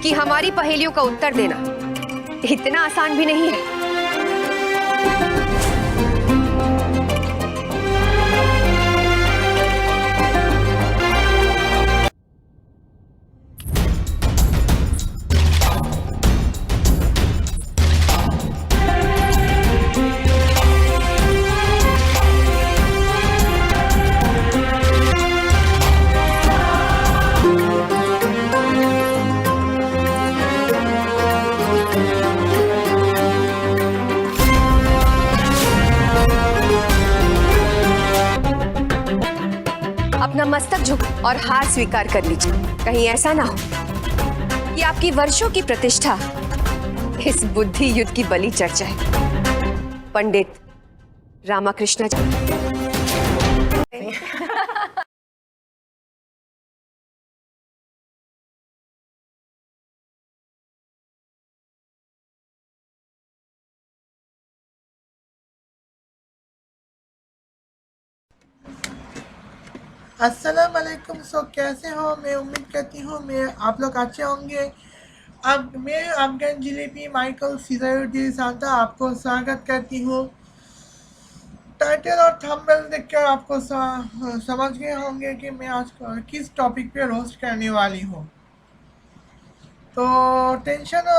कि हमारी पहेलियों का उत्तर देना इतना आसान भी नहीं है। अपना मस्तक झुक और हार स्वीकार कर लीजिए। कहीं ऐसा ना हो कि आपकी वर्षों की प्रतिष्ठा इस बुद्धि युद्ध की बलि चढ़ जाए। पंडित रामाकृष्ण जी। अस्सलाम वालेकुम। सो कैसे हो? मैं उम्मीद करती हूँ मैं आप लोग अच्छे होंगे। अब मैं अफगान जिलेबी माइकल सीजरुद्दीन सांता आपको स्वागत करती हूँ। टाइटल और थंबनेल देखकर आपको समझ गए होंगे कि मैं आज किस टॉपिक पे रोस्ट करने वाली हूँ। तो टेंशन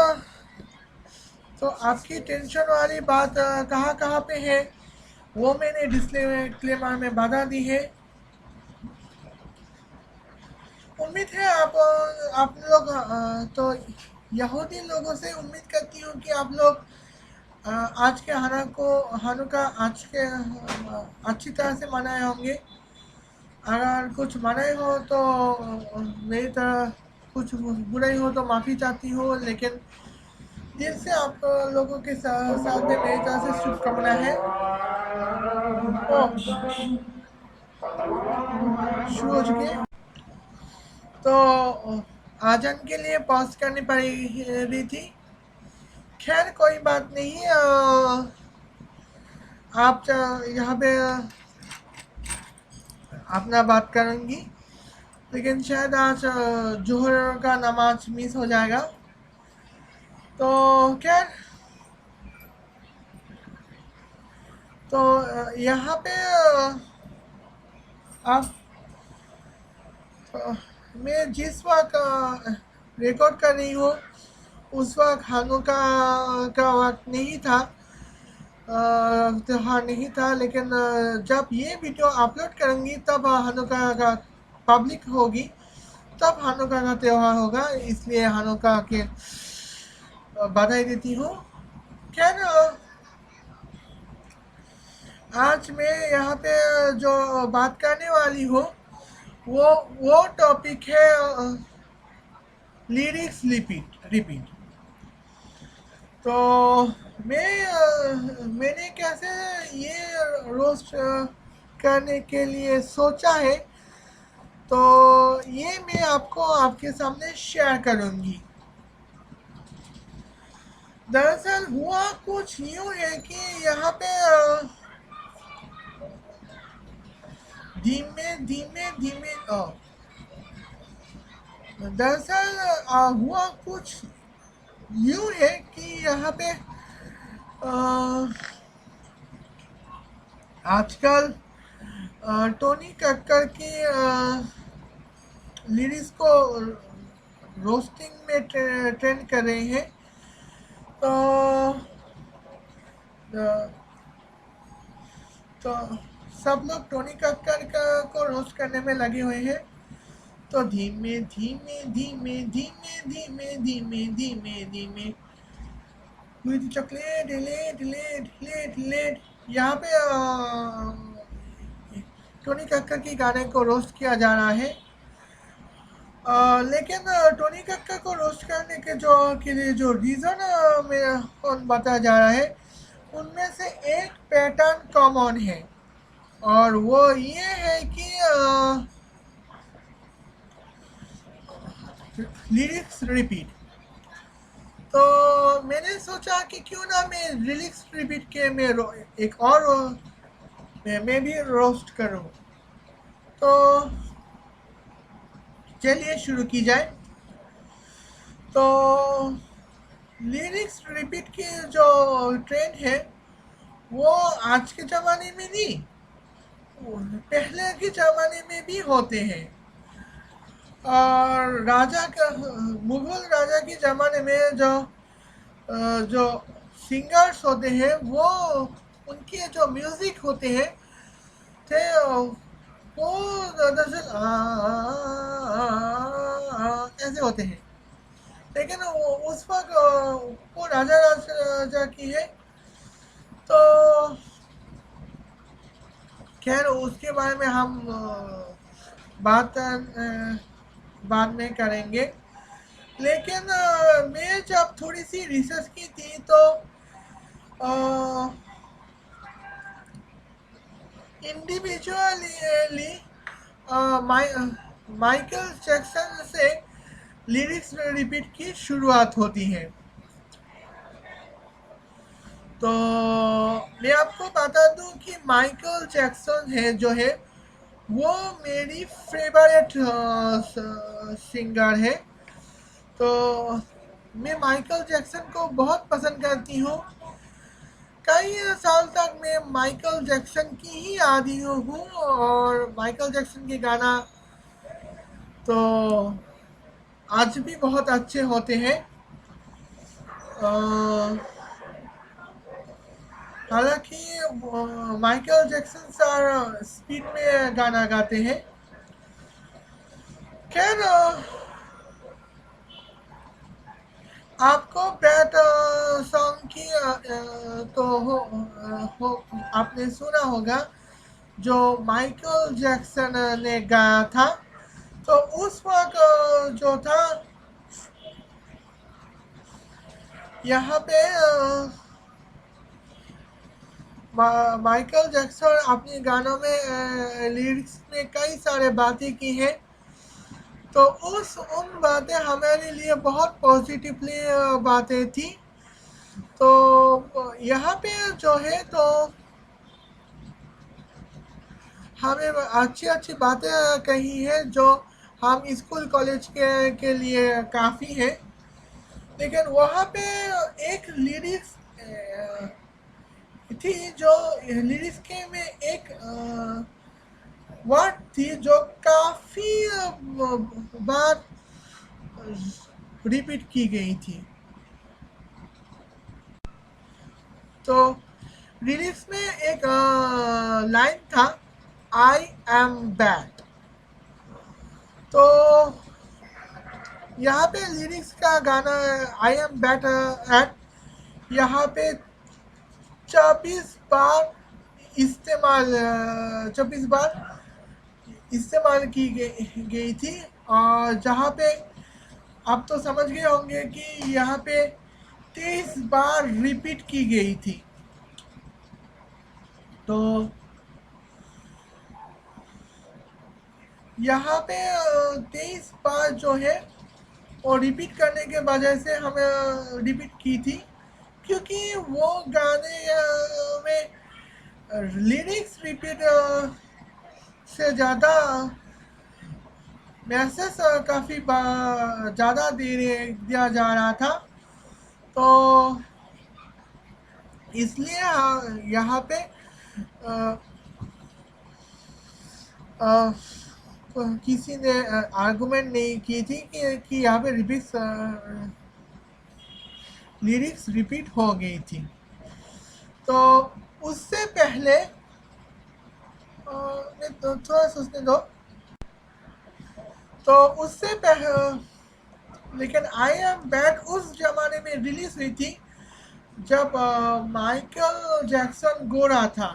तो आपकी टेंशन वाली बात कहाँ कहाँ पे है वो मैंने डिस्क्लेमर में बता दी है। उम्मीद है आप लोग तो यहूदी लोगों से उम्मीद करती हूँ कि आप लोग आज के हानुका आज के अच्छी तरह से मनाए होंगे। अगर कुछ मनाए हो तो मेरी तरह कुछ बुराई हो तो माफ़ी चाहती हूँ, लेकिन दिल से आप लोगों के साथ में मेरी तरह से शुभकामना है। शुरू हो चुकी है तो आजन के लिए पॉज करनी पड़ी रही थी। खैर कोई बात नहीं। आप यहाँ पे अपना बात करूँगी, लेकिन शायद आज जोहर का नमाज मिस हो जाएगा। तो खैर तो यहाँ पे आप मैं जिस वक्त रिकॉर्ड कर रही हूँ उस वक्त हानुका का वक्त नहीं था, त्योहार नहीं था। लेकिन जब ये वीडियो अपलोड करूँगी तब हानुका का पब्लिक होगी, तब हानुका का त्यौहार होगा, इसलिए हानुका के बधाई देती हूँ। खैर आज मैं यहाँ पे जो बात करने वाली हूँ वो टॉपिक है लिरिक्स रिपीट। तो मैंने कैसे ये रोस्ट करने के लिए सोचा है, तो ये मैं आपको आपके सामने शेयर करूँगी। दरअसल हुआ कुछ यूँ है कि यहाँ पे धीमे धीमे धीमे दरअसल हुआ कुछ यूँ है कि यहाँ पे आजकल टोनी कक्कर की लिरिक्स को रोस्टिंग में ट्रेंड कर रहे हैं। तो सब लोग टोनी कक्कर को रोस्ट करने में लगे हुए हैं। तो धीमे धीमे धीमे धीमे धीमे धीमे धीमे धीमे chocolate late late late late यहाँ पे टोनी कक्कर की गाने को रोस्ट किया जा रहा है। लेकिन टोनी कक्कर को रोस्ट करने के लिए जो रीज़न में बताया जा रहा है उनमें से एक पैटर्न कॉमन है, और वो ये है कि लिरिक्स रिपीट। तो मैंने सोचा कि क्यों ना मैं लिरिक्स रिपीट के में एक और मैं भी रोस्ट करूं। तो चलिए शुरू की जाए। तो लिरिक्स रिपीट की जो ट्रेंड है वो आज के ज़माने में नहीं, पहले के ज़माने में भी होते हैं। और राजा का मुगल राजा के ज़माने में जो सिंगर्स होते हैं वो उनके जो म्यूज़िक होते हैं थे वो दरअसल ऐसे होते हैं। लेकिन उस वक्त वो राजा राजा की है। तो खैर उसके बारे में हम बात बाद में करेंगे। लेकिन मैं जब थोड़ी सी रिसर्च की थी तो इंडिविजुअली माइकल जैक्सन से लिरिक्स रिपीट की शुरुआत होती है। तो मैं आपको बता दूं कि माइकल जैक्सन है जो है वो मेरी फेवरेट सिंगर है। तो मैं माइकल जैक्सन को बहुत पसंद करती हूँ। कई साल तक मैं माइकल जैक्सन की ही आदी हूँ और माइकल जैक्सन के गाना तो आज भी बहुत अच्छे होते हैं। हालांकि माइकल जैक्सन सर स्पीड में गाना गाते हैं। खैर आपको बैट सॉन्ग की तो हो आपने सुना होगा जो माइकल जैक्सन ने गाया था। तो उस वक्त जो था यहाँ पे माइकल जैक्सन अपने गानों में लिरिक्स में कई सारे बातें की हैं। तो उन बातें हमारे लिए बहुत पॉजिटिवली बातें थी। तो यहाँ पे जो है तो हमें अच्छी अच्छी बातें कही है जो हम स्कूल कॉलेज के लिए काफ़ी है। लेकिन वहाँ पे एक लिरिक्स थी जो लिरिक्स के में एक वर्ड थी जो काफ़ी बार रिपीट की गई थी। तो लिरिक्स में एक लाइन था आई एम बैड। तो यहाँ पे लिरिक्स का गाना आई एम बैड एट यहाँ पे 24 बार 24 बार इस्तेमाल की गई थी। और जहाँ पे आप तो समझ गए होंगे कि यहाँ पे 23 बार रिपीट की गई थी। तो यहाँ पे 23 बार जो है और रिपीट करने के वजह से हमें रिपीट की थी क्योंकि वो गाने में लिरिक्स रिपीट से ज़्यादा मैसेज काफ़ी ज़्यादा दिया जा रहा था। तो इसलिए यहाँ पे किसी ने आर्गुमेंट नहीं की थी कि यहाँ पे लिरिक्स रिपीट हो गई थी। तो उससे पहले तो थोड़ा सोचने दो। तो उससे पहले लेकिन आई एम बैड उस जमाने में रिलीज हुई थी जब माइकल जैक्सन गोरा था।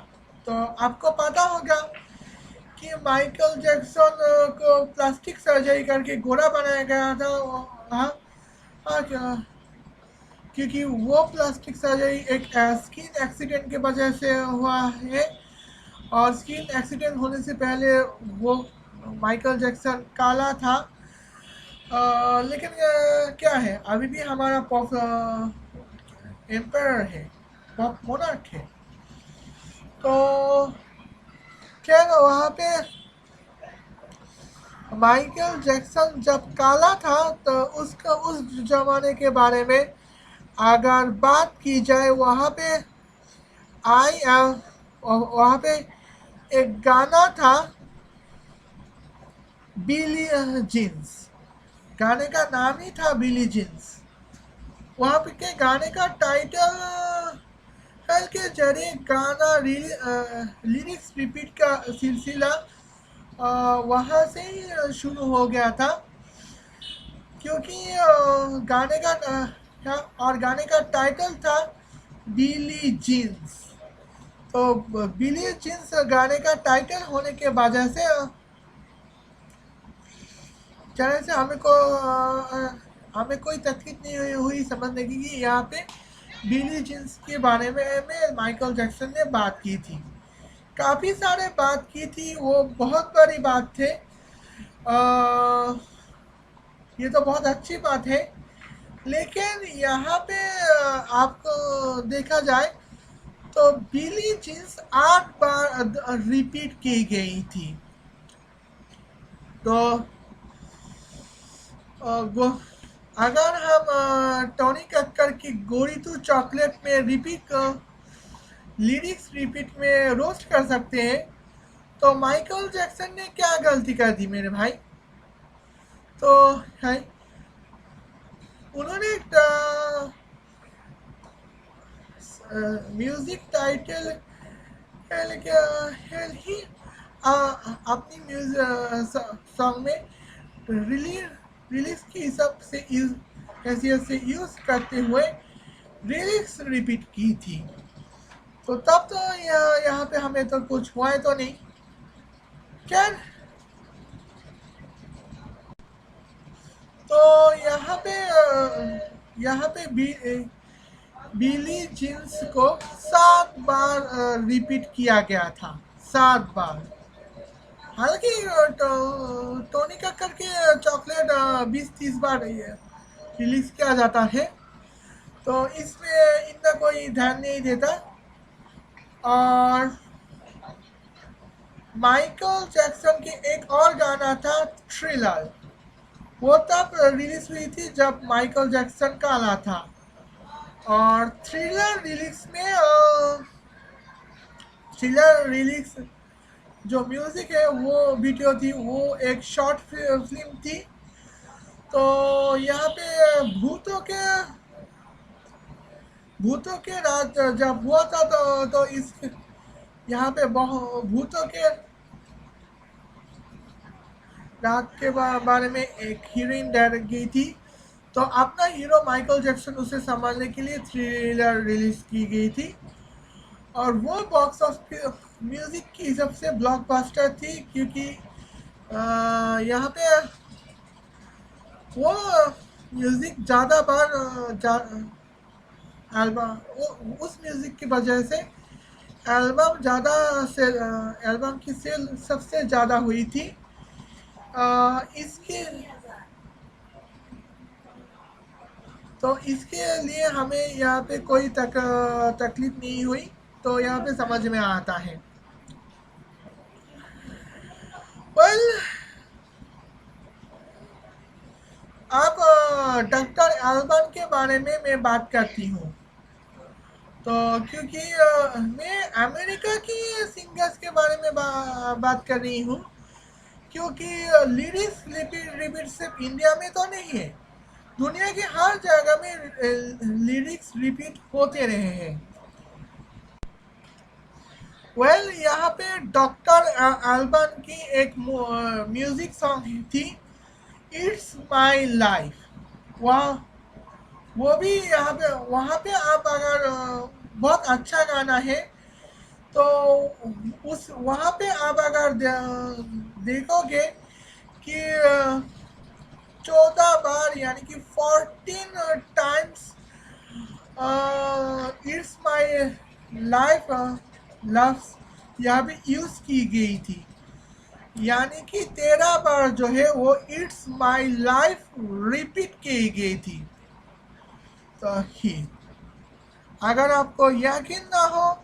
तो आपको पता होगा कि माइकल जैक्सन को प्लास्टिक सर्जरी करके गोरा बनाया गया था। हाँ, क्योंकि वो प्लास्टिक सर्जरी एक स्किन एक्सीडेंट के वजह से हुआ है। और स्किन एक्सीडेंट होने से पहले वो माइकल जैक्सन काला था। लेकिन क्या है अभी भी हमारा पॉप एम्पायर है, पॉप मोनार्क है। तो खैर वहाँ पे माइकल जैक्सन जब काला था तो उसका उस जमाने के बारे में अगर बात की जाए, आई वहाँ पे एक गाना था, बिली जीन्स। गाने का नाम ही था बिली जीन्स। वहाँ पे के गाने का टाइटल के जरिए गाना लिरिक्स रिपीट का सिलसिला वहाँ से ही शुरू हो गया था, क्योंकि गाने का टाइटल था बिली जीन्स। तो बिली जीन्स गाने का टाइटल होने के वजह से चैनल से हमें कोई तकलीफ नहीं हुई समझने की कि यहाँ पे बिली जीन्स के बारे में माइकल जैक्सन ने बात की थी। काफ़ी सारे बात की थी, वो बहुत बड़ी बात थे। ये तो बहुत अच्छी बात है, लेकिन यहाँ पे आपको देखा जाए तो बिली जीन्स 8 बार रिपीट की गई थी। तो अगर हम टोनी कक्कर की गोरी तू चॉकलेट में लिरिक्स रिपीट में रोस्ट कर सकते हैं, तो माइकल जैक्सन ने क्या गलती कर दी मेरे भाई? तो है उन्होंने म्यूजिक टाइटल ही अपनी म्यूजिक सॉन्ग में रिलीज की हिसाब से हैसियत से यूज करते हुए लिरिक्स रिपीट की थी। तो तब तो यहाँ पे हमें तो कुछ हुआ है तो नहीं। खैर, तो यहाँ पे बिली जीन्स को 7 बार रिपीट किया गया था, 7 बार। हालांकि टोनी कक्कर के चॉकलेट 20-30 बार रिलीज किया जाता है, तो इसमें इतना कोई ध्यान नहीं देता। और माइकल जैक्सन की एक और गाना था थ्रिलर, वो तब रिलीज हुई थी जब माइकल जैक्सन काला था। और थ्रिलर रिलीज जो म्यूजिक है, वो वीडियो थी, वो एक शॉर्ट फिल्म थी। तो यहाँ पे भूतों के रात जब हुआ था, तो इस यहाँ पे भूतों के रात के बारे में एक हीरोइन डर गई थी। तो अपना हीरो माइकल जैक्सन उसे संभालने के लिए थ्रिलर रिलीज की गई थी, और वो बॉक्स ऑफिस म्यूजिक की हिसाब से ब्लॉकबस्टर थी, क्योंकि यहाँ पे वो म्यूजिक ज़्यादा बार एल्बम उस म्यूजिक की वजह से एल्बम की सेल सबसे ज़्यादा हुई थी। इसके इसके लिए हमें यहाँ पे कोई तकलीफ नहीं हुई, तो यहाँ पे समझ में आता है। वेल, अब डॉक्टर एल्बन के बारे में मैं बात करती हूँ। तो क्योंकि मैं अमेरिका की सिंगर्स के बारे में बात कर रही हूँ, क्योंकि लिरिक्स रिपीट सिर्फ इंडिया में तो नहीं है, दुनिया के हर जगह में लिरिक्स रिपीट होते रहे हैं। वेल, यहाँ पे डॉक्टर एल्बन की एक म्यूजिक सॉन्ग थी, इट्स माई लाइफ। वो भी वहाँ पे आप अगर बहुत अच्छा गाना है, तो वहाँ पे आप अगर देखोगे कि 14 बार यानी कि 14 टाइम्स इट्स माई लाइफ लफ्स यहाँ पे यूज की गई थी, यानी कि 13 बार जो है वो इट्स माई लाइफ रिपीट की गई थी। तो ही अगर आपको यकीन ना हो,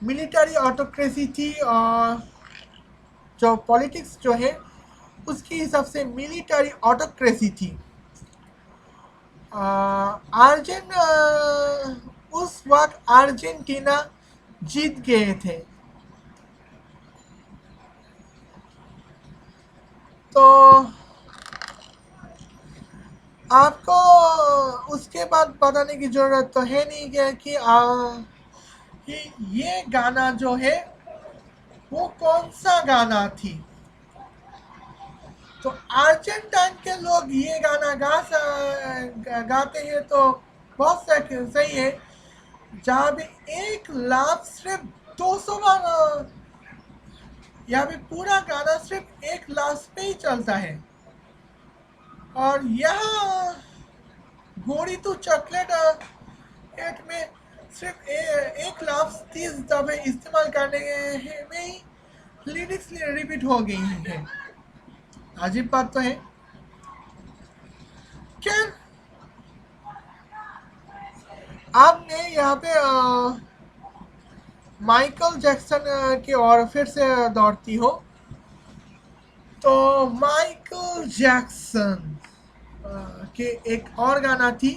मिलिट्री ऑटोक्रेसी थी और जो पॉलिटिक्स जो है उसके हिसाब से मिलिट्री ऑटोक्रेसी थी। उस वक्त अर्जेंटीना जीत गए थे। तो आपको उसके बाद बताने की जरूरत तो है नहीं कि ये गाना जो है वो कौन सा गाना थी। तो अर्जेंटाइन के लोग ये गाना गाते हैं तो बहुत सही है। जहाँ भी एक लाफ सिर्फ 200 बार यहाँ पे पूरा गाना सिर्फ एक लाफ पे ही चलता है। और यहाँ गोरी तो चॉकलेट एट में सिर्फ एक लाफ 30 दफे इस्तेमाल करने में ही लिरिक्स रिपीट हो गई है। अजीब बात तो है। क्या आपने यहाँ पे माइकल जैक्सन की ओर फिर से दौड़ती हो। तो माइकल जैक्सन के एक और गाना थी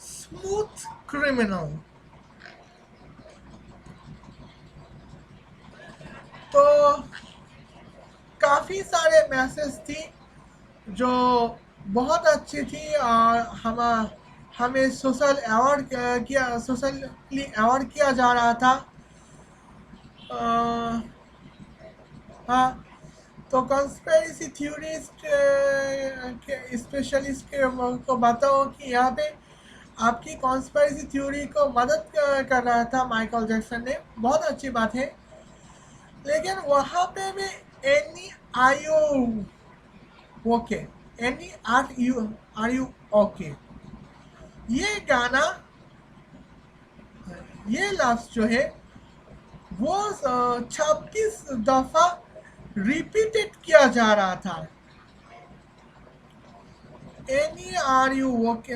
स्मूथ क्रिमिनल। तो काफ़ी सारे मैसेज थी जो बहुत अच्छी थी और हमें सोशली अवार्ड किया जा रहा था। हाँ, तो कॉन्स्पिरेसी थ्योरिस्ट के स्पेशलिस्ट को बताओ कि यहाँ पे आपकी कॉन्स्पिरेसी थ्योरी को मदद कर रहा था माइकल जैक्सन ने। बहुत अच्छी बात है। लेकिन वहाँ पे भी Annie are you okay Annie are you okay ये गाना ये लफ्ज जो है वो 26 दफा रिपीटेड किया जा रहा था। Any are you okay.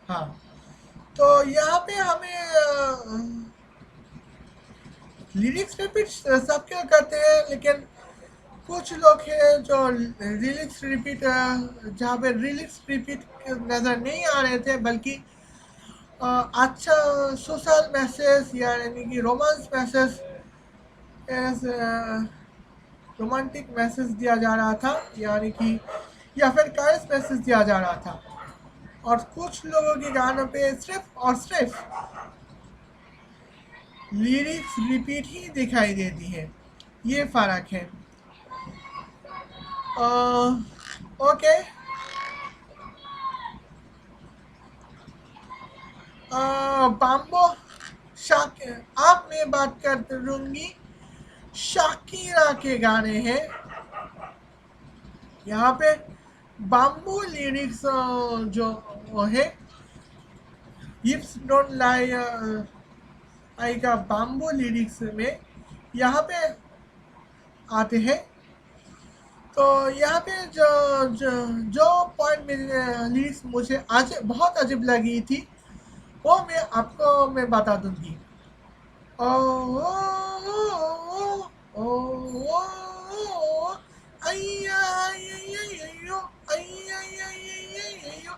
हाँ, तो यहाँ पे हमें लिरिक्स रिपीट सब क्या करते हैं, लेकिन कुछ लोग हैं जो लिरिक्स रिपीट जहाँ पे लिरिक्स रिपीट नज़र नहीं आ रहे थे, बल्कि अच्छा सोशल मैसेज यानी कि रोमांस मैसेज रोमांटिक मैसेज दिया जा रहा था, यानी कि या फिर कायस मैसेज दिया जा रहा था। और कुछ लोगों के गानों पे सिर्फ और सिर्फ लिरिक्स रिपीट ही दिखाई देती है। ये फर्क है। ओके, बाम्बो अब मैं बात करते रहूंगी शाकिरा के गाने हैं। यहाँ पे बाम्बू लिरिक्स जो है हिप्स डोंट लाई आई का बाम्बू लिरिक्स में यहाँ पे आते हैं। तो यहाँ पे जो पॉइंट मेरी लिरिक्स मुझे आज बहुत अजीब लगी थी वो मैं बता दूंगी। ओ ओ ओ ओ ओ अय्या अय्यो अय्या अय्यो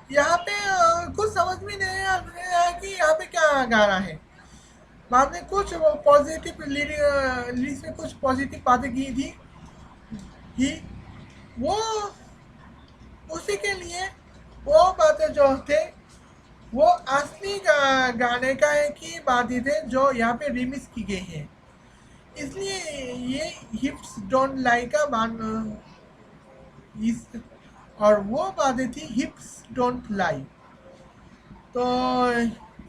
यहाँ पे कुछ समझ में नहीं आ रहा है कि यहाँ पे क्या गा रहा है। बाद में कुछ पॉजिटिव लिरिक्स में कुछ पॉजिटिव बातें की थी ही वो उसी के लिए वो बातें जो थे वो असली गाने का की बातें थे जो यहाँ पे रिमिक्स की गई है। इसलिए ये हिप्स डोंट लाई का और वो बातें थी हिप्स डोंट लाई। तो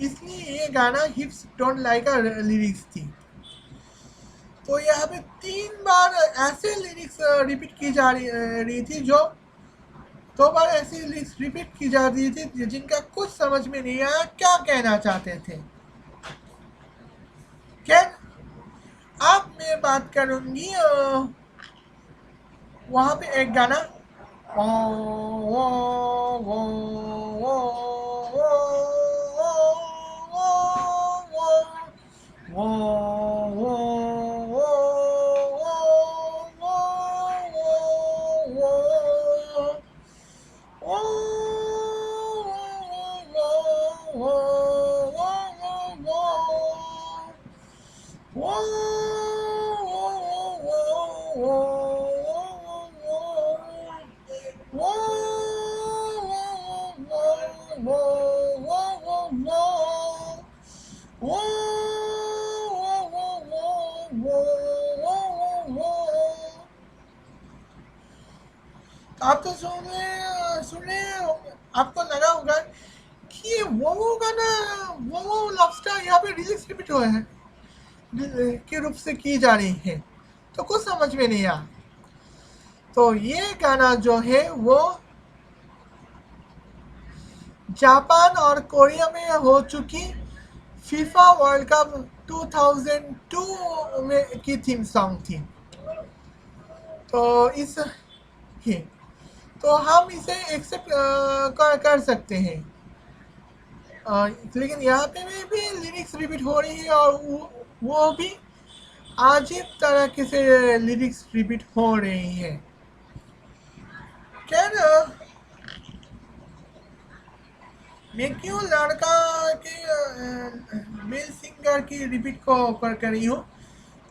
इसलिए ये गाना हिप्स डोंट लाई का लिरिक्स थी। तो यहाँ पे 3 बार ऐसे लिरिक्स रिपीट की जा रही थी, जो 2 बार ऐसी लिरिक्स रिपीट की जा रही थी जिनका कुछ समझ में नहीं आया क्या कहना चाहते थे। क्या अब मैं बात करूंगी वहाँ पे एक गाना ओ ओ ओ ओ ओ ओ ओ आप तो सुने आपको लगा होगा कि ये वो गाना वो लॉबस्टर यहाँ पे रिलीज रिपीट हुए हैं के रूप से की जा रही है, तो कुछ समझ में नहीं आया। तो ये गाना जो है वो जापान और कोरिया में हो चुकी फीफा वर्ल्ड कप 2002 में की थीम सॉन्ग थी। तो इस ही तो हम इसे एक्सेप्ट कर सकते हैं। लेकिन यहाँ पे भी लिरिक्स रिपीट हो रही है और वो भी अजीब तरीके से लिरिक्स रिपीट हो रही है। क्या ना मैं क्यों लड़का के मेल सिंगर की रिपीट को कर रही हूँ।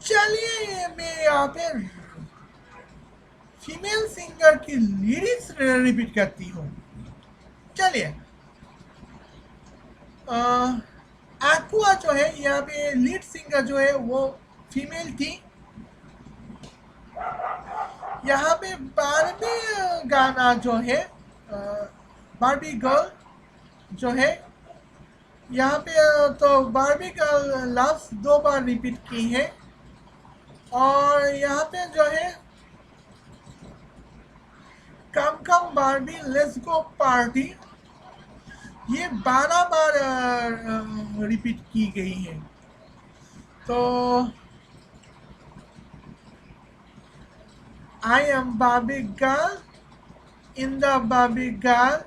चलिए मैं यहाँ पे फीमेल सिंगर की लिरिक्स रिपीट करती हूँ। चलिए एक्वा जो है यहाँ पे लीड सिंगर जो है वो फीमेल थी। यहाँ पे बारबी गाना जो है बारबी गर्ल जो है यहाँ पे तो बारबी गर्ल लव्स 2 बार रिपीट की है। और यहाँ पे जो है कम कम बारबी लेट्स गो पार्टी ये 12 बार रिपीट की गई है। तो I am Barbie girl in the Barbie girl.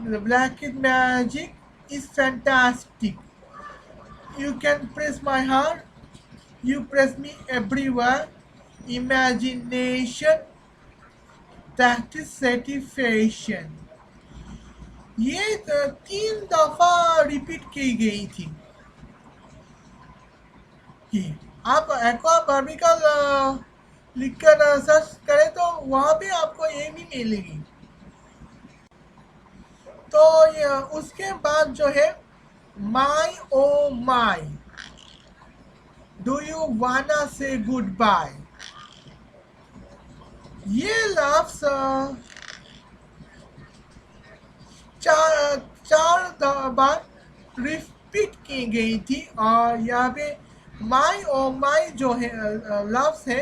The black kid magic is fantastic. You can press my heart. You press me everywhere. Imagination that is satisfaction. ये 3 दफा repeat की गई थी। आप एक्वा बार्बी का लिखकर सर्च करें तो वहाँ पे आपको ये भी मिलेगी। तो उसके बाद जो है माई ओ माई डू यू वाना से गुड बाय ये लफ्ज चार बार रिपीट की गई थी। और यहाँ पे माई ओ माई जो है लफ्ज है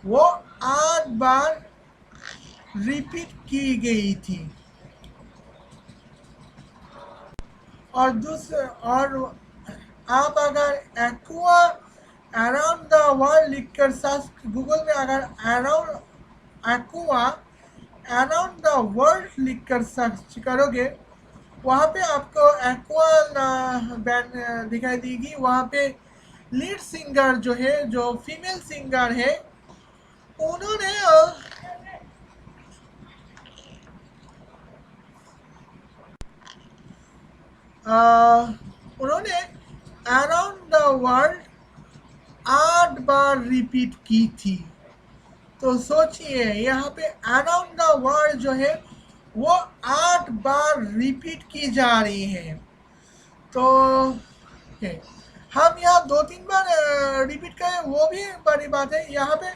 वो 8 बार रिपीट की गई थी। और आप अगर एक्वा अराउंड द वर्ल्ड लिखकर सर्च गूगल में अगर around aqua around the world लिखकर सर्च करोगे वहाँ पे आपको एक्वा बैंड दिखाई देगी। वहाँ पे लीड सिंगर जो है जो फीमेल सिंगर है उन्होंने around the world 8 bar repeat की थी। तो सोचिए यहाँ पे अराउंड द वर्ल्ड जो है वो 8 बार रिपीट की जा रही है। तो हम यहाँ 2-3 बार रिपीट करें वो भी बड़ी बात है। यहाँ पे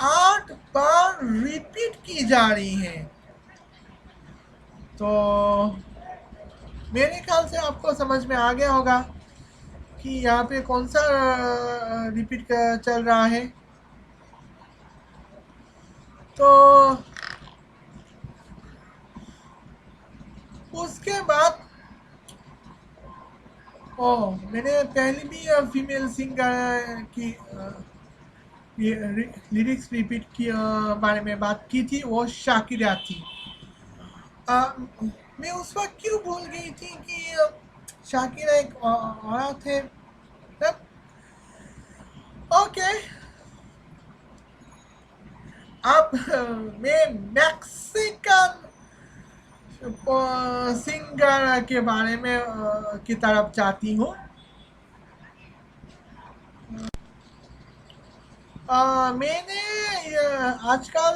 8 बार रिपीट की जा रही है। तो मेरे ख्याल से आपको समझ में आ गया होगा कि यहाँ पे कौन सा रिपीट चल रहा है। तो उसके बाद मैंने पहले भी फीमेल सिंगर की लिरिक्स रिपीट की बारे में बात की थी, वो शाकिरा थी। मैं उस वक्त क्यों भूल गई थी कि शाकिरा एक औरत है। तब ओके, अब मैं मैक्सिकन सिंगर के बारे में की तरफ जाती हूँ। मैंने आजकल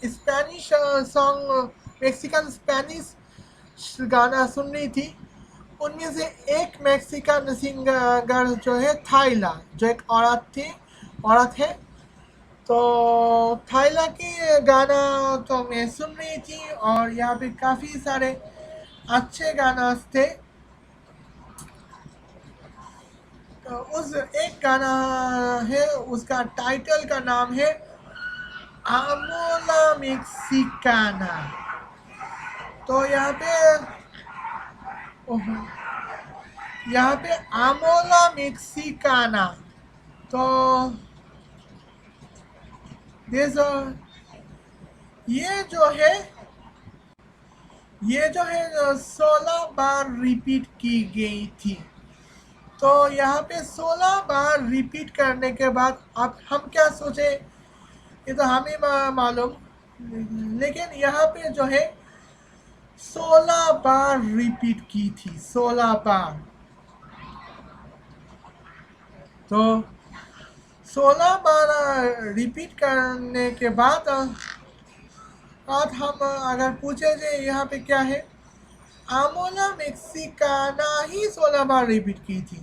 स्पेनिश सॉन्ग, मैक्सिकन स्पेनिश गाना सुन रही थी। उनमें से एक मैक्सिकन सिंगर जो है थाइला, जो एक औरत है। तो थाइला की गाना तो मैं सुन रही थी, और यहाँ पे काफ़ी सारे अच्छे गाना थे। तो उस एक गाना है, उसका टाइटल का नाम है आमोला मेक्सिकाना। तो ओह, यहाँ पे आमोला मेक्सिकाना। तो देखो, ये जो है ये जो है 16 बार रिपीट की गई थी। तो यहाँ पे 16 बार रिपीट करने के बाद अब हम क्या सोचे, ये तो हमें मालूम, लेकिन यहाँ पे जो है 16 बार रिपीट की थी, 16 बार। तो 16 बार रिपीट करने के बाद आज हम अगर पूछे जे यहाँ पे क्या है, आमोला मेक्सिकाना ही 16 बार रिपीट की थी।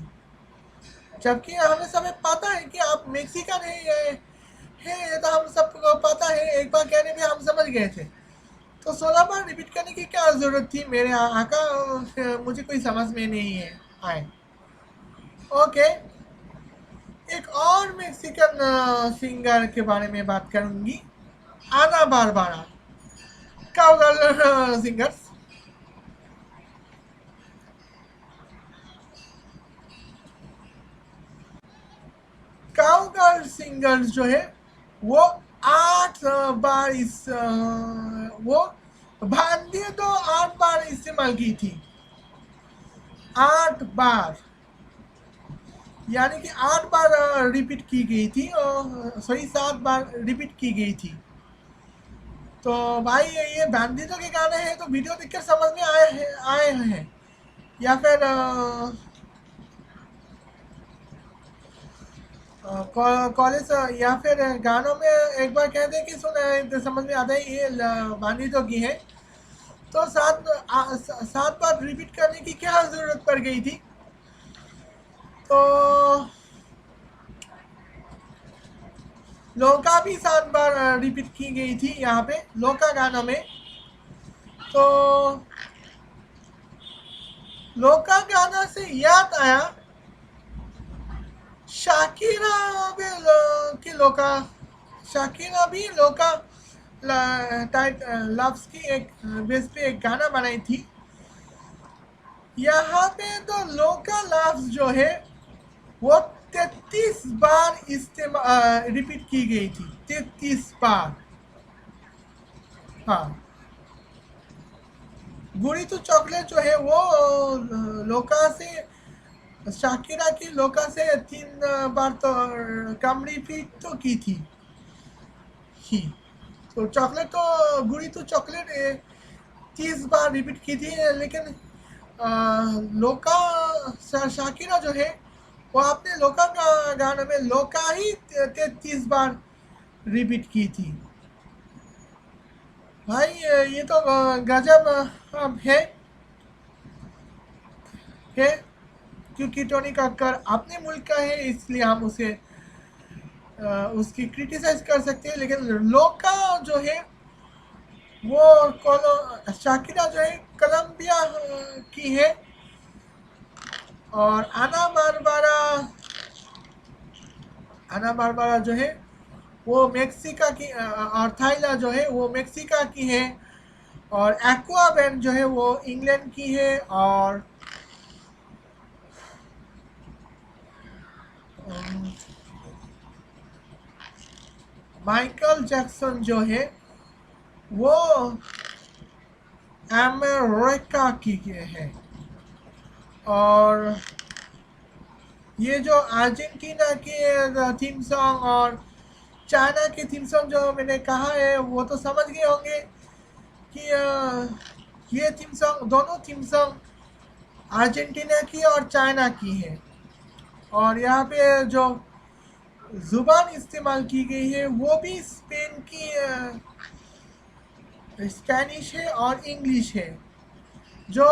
जबकि हमें सबे पता है कि आप मेक्सिकन ये तो हम सबको पता है, एक बार कहने पे हम समझ गए थे। तो 16 बार रिपीट करने की क्या जरूरत थी मेरे आका, मुझे कोई समझ में नहीं है आए। ओके, एक और मेक्सिकन सिंगर के बारे में बात करूंगी, आना Barbara, cowgirl singers. Cowgirl singers जो है वो 8 बार वो भांडिया तो 8 बार इस्तेमाल की थी, 8 बार, यानी कि 8 बार रिपीट की गई थी, और सॉरी 7 बार रिपीट की गई थी। तो भाई ये बैंडिटो के गाने हैं, तो वीडियो देखकर समझ में आए हैं, या फिर कॉलेज या फिर गानों में एक बार कहते हैं कि सुना तो समझ में आता है ये बैंडिटो की है। तो 7 बार रिपीट करने की क्या जरूरत पड़ गई थी। तो लोका भी 7 बार रिपीट की गई थी यहाँ पे, लोका गाना में। तो लोका गाना से याद आया, शाकिरा भी शाकिरा भी लोका लव्स की एक बेस पे एक गाना बनाई थी। यहाँ पे तो लोका लव्स जो है वो 33 बार इस्तेमाल रिपीट की गई थी, 33 बार। हाँ, गुड़ी तो चॉकलेट जो है वो लोका से, शाकिरा की लोका से 3 बार तो कम रिपीट तो की थी ही। तो चॉकलेट तो गुड़ी तो चॉकलेट 30 बार रिपीट की थी, लेकिन लोका शाकिरा जो है वो आपने लोका का गाने में लोका ही 33 बार रिपीट की थी। भाई ये तो गजब है है क्योंकि टोनी कक्कर अपने मुल्क का है, इसलिए हम उसे उसकी क्रिटिसाइज कर सकते हैं। लेकिन लोका जो है वो शाकिरा जो है कोलंबिया की है, और आना बारबारा जो है वो मेक्सिका की, और थाइला जो है वो मेक्सिका की है, और एक्वा बैंड जो है वो इंग्लैंड की है, और माइकल जैक्सन जो है वो अमेरिका की है, और ये जो अर्जेंटीना की थीम सॉन्ग और चाइना की थीम सॉन्ग जो मैंने कहा है वो तो समझ गए होंगे कि ये थीम सॉन्ग, दोनों थीम सॉन्ग अर्जेंटीना की और चाइना की है। और यहाँ पे जो जुबान इस्तेमाल की गई है वो भी स्पेन की स्पेनिश है और इंग्लिश है। जो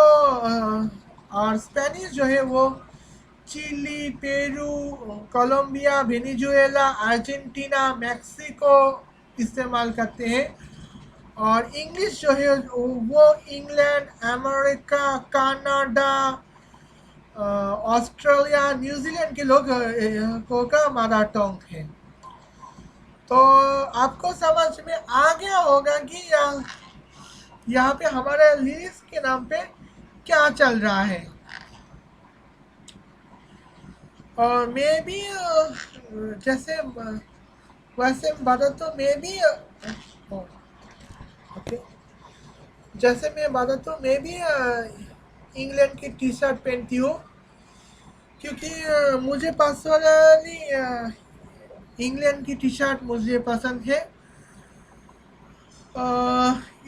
और स्पेनिश जो है वो Chile, Peru, Colombia, Venezuela, Argentina, Mexico इस्तेमाल करते हैं। और इंग्लिश जो है वो England, America, Canada, Australia, New Zealand के लोग को का मदर टंग है। तो आपको समझ में आ गया होगा कि यहाँ पे हमारे लिरिक्स के नाम पे क्या चल रहा है। और मैं भी जैसे वैसे बता तो मैं भी ओके, जैसे मैं बता तो मैं भी इंग्लैंड की टी शर्ट पहनती हूँ, क्योंकि मुझे पर्सनली इंग्लैंड की टी शर्ट मुझे पसंद है,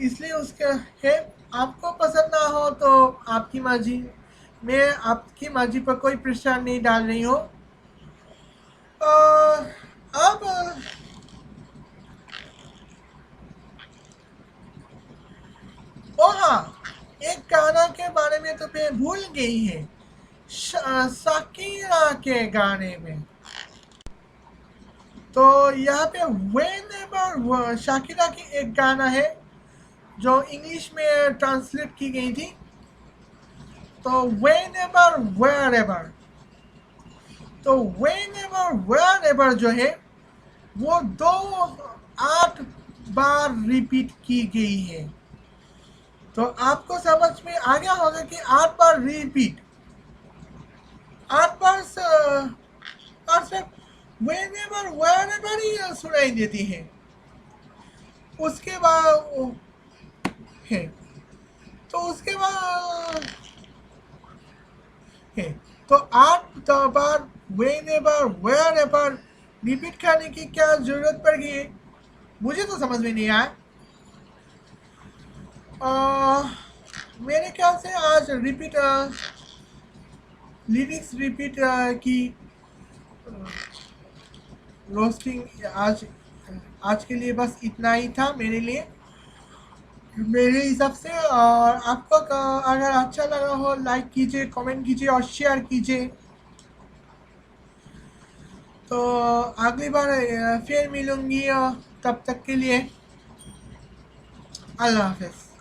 इसलिए उसका है। आपको पसंद ना हो तो आपकी मर्जी, मैं आपकी मर्जी पर कोई प्रेशर नहीं डाल रही हूँ। अब ओ हाँ, एक गाना के बारे में तो मैं भूल गई है, शकीरा के गाने में। तो यहाँ पे व्हेनेवर शाकिरा की एक गाना है जो इंग्लिश में ट्रांसलेट की गई थी। तो व्हेनेवर वेयरएवर, तो व्हेनेवर वेयरएवर जो है वो 8 बार रिपीट की गई है। तो आपको समझ में आ गया होगा कि 8 बार रिपीट, 8 बार सिर्फ व्हेनेवर वेयरएवर ही सुनाई देती है। उसके बाद है, तो उसके बाद है, तो 8 बार व्हेनेवर वेयरएवर रिपीट करने की क्या जरूरत पड़ गई है, मुझे तो समझ में नहीं आया। मेरे ख्याल से आज रिपीट लिरिक्स रिपीट की रोस्टिंग आज के लिए बस इतना ही था मेरे लिए, मेरे हिसाब से। और आपको अगर अच्छा लगा हो लाइक कीजिए, कमेंट कीजिए और शेयर कीजिए। तो अगली बार फिर मिलूंगी, तब तक के लिए अल्लाह हाफ़िज़।